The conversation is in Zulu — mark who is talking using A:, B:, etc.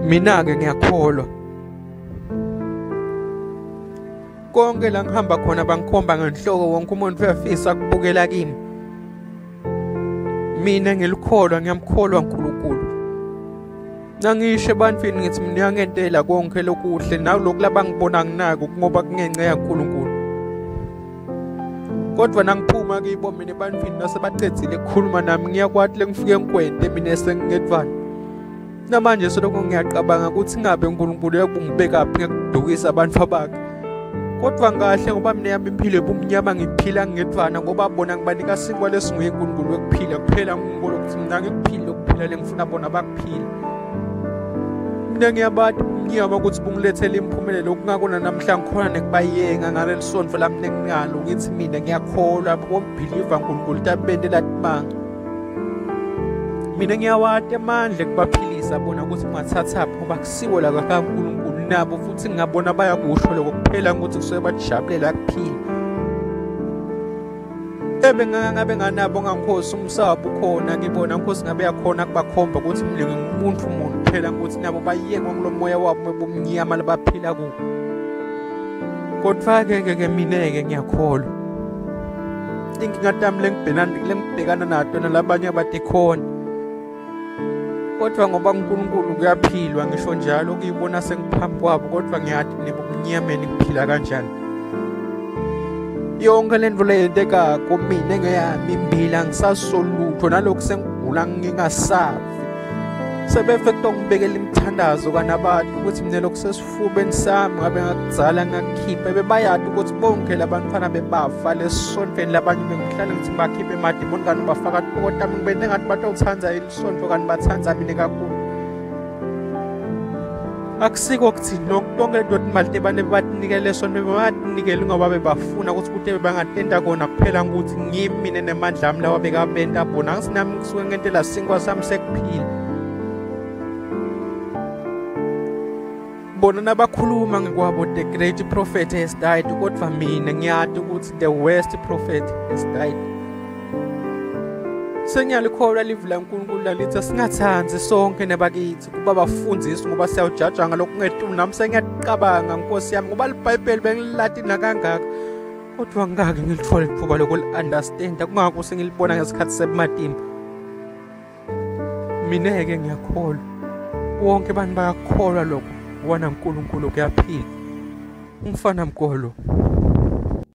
A: Mina-ke ngiyakholwa konke la ngihamba khona bangikhomba ngenhloko wonke umuntu uyafisa ukubukela kimi. Mina ngiyamkholwa uNkulunkulu. Nangisho ebantwini ngithi mina uyangentela konke lokuhle nalokhu labangibona nginako ngoba kungenxa yaNkulunkulu. Kodwa nangiphuma kibo mina ebantwini nasebacedzile ukukhuluma nami ngiyakwathi lengifike ngikwente mina sengingedvana. Namanje selokho ngiyaqabanga ukuthi ngabe uNkulunkulu uyakungibekaphi ngekudukisa abantu bakhe. Kodwa ngahle ngoba mina yami impilo ebumnyama ngiphila ngedvana ngoba bona ngibanika sinkwa lesinguye uNkulunkulu wekuphila kuphela ngikholwa ukuthi mina ngikuphile ukuphila lengifuna bona bakuphile. Mina ngiyabati umnyama ukuthi bungilethele impumelelo okungakona namhla ngikhona nekubayenga ngaleli sonto lami nengingalo ngithi mina ngiyakholwa bombeliever uNkulunkulu tabende latimanga. Mina ngiyawati amandla kubaphilisa bona ukuthi kungathathaphi ngoba kusiwo la kaNkulunkulu nabo futhi ngabona bayakusho lokho kuphela ukuthi kusuke bajabulela kuphila. Ngabe nganabo ngangikhosi umsabo ukhona ngibona ngikhosi ngabe yakhona kubakhomba ukuthi mina ngumuntu phela ukuthi nabo bayiyekwa ngulomoya wabo bomnyama labaphila kuwo. Kodwa-ke mina-ke ngiyakholwa. Inkinga yami lengibhekana nato nalabanye abadikhona. Kodwa ngoba uNkulunkulu kuyaphilwa ngisho njalo ukuyibona sengiphambi kwabo kodwa ngiyathi nebumnyameni kuphila kanjani. Yonke lento leyenteka kumina ngeyami impilo ngisasolutho nalokhu sengigula ngingasafi. Sebefekto ngibekela imithandazo kanabantu ukuthi mina lokhu sesifubeni sami ngabe ngakudzala ngakukhipha bebayadi ukuthi bonke labantwana bebafa lesontweni labanye bengihlala ngithi bakhiphe emadimoni kanti bafaka kodwa ngibene ngathi batawuthanza ilisonto kanti bathanza mina kakhulu. Akusiko ukuthi lonke lento imali bane batinikele sonto bebatinikele ngoba bebafuna ukuthi kuthe bangatenda kona kuphela ukuthi ngimi nemandla ami lawa bekabenta bona ngisinami kusuke ngentela sinkwa sami sekuphila. Bona nabakhuluma ngekwabo the great prophet has died kodwa mina ngiyati ukuthi the worst prophet has died. Sengiyalikholwa livu laNkulunkulu lalithi singathanzi sonke nabakithi kuba bafundisi ngoba siyawujaja ngalokhu ngetulu nami sengiyaqabanga Nkosi yami ngoba iBhayibheli bengililati nakangaka kodwa ngake ngilithola ithuba loku-understand kungakho sengilibona ngesikhathi sebumatimba. Mina-ke ngiyakholwa wonke abantu bayakholwa lokho wana uNkulunkulu kuyaphila. Ngifana mkolo.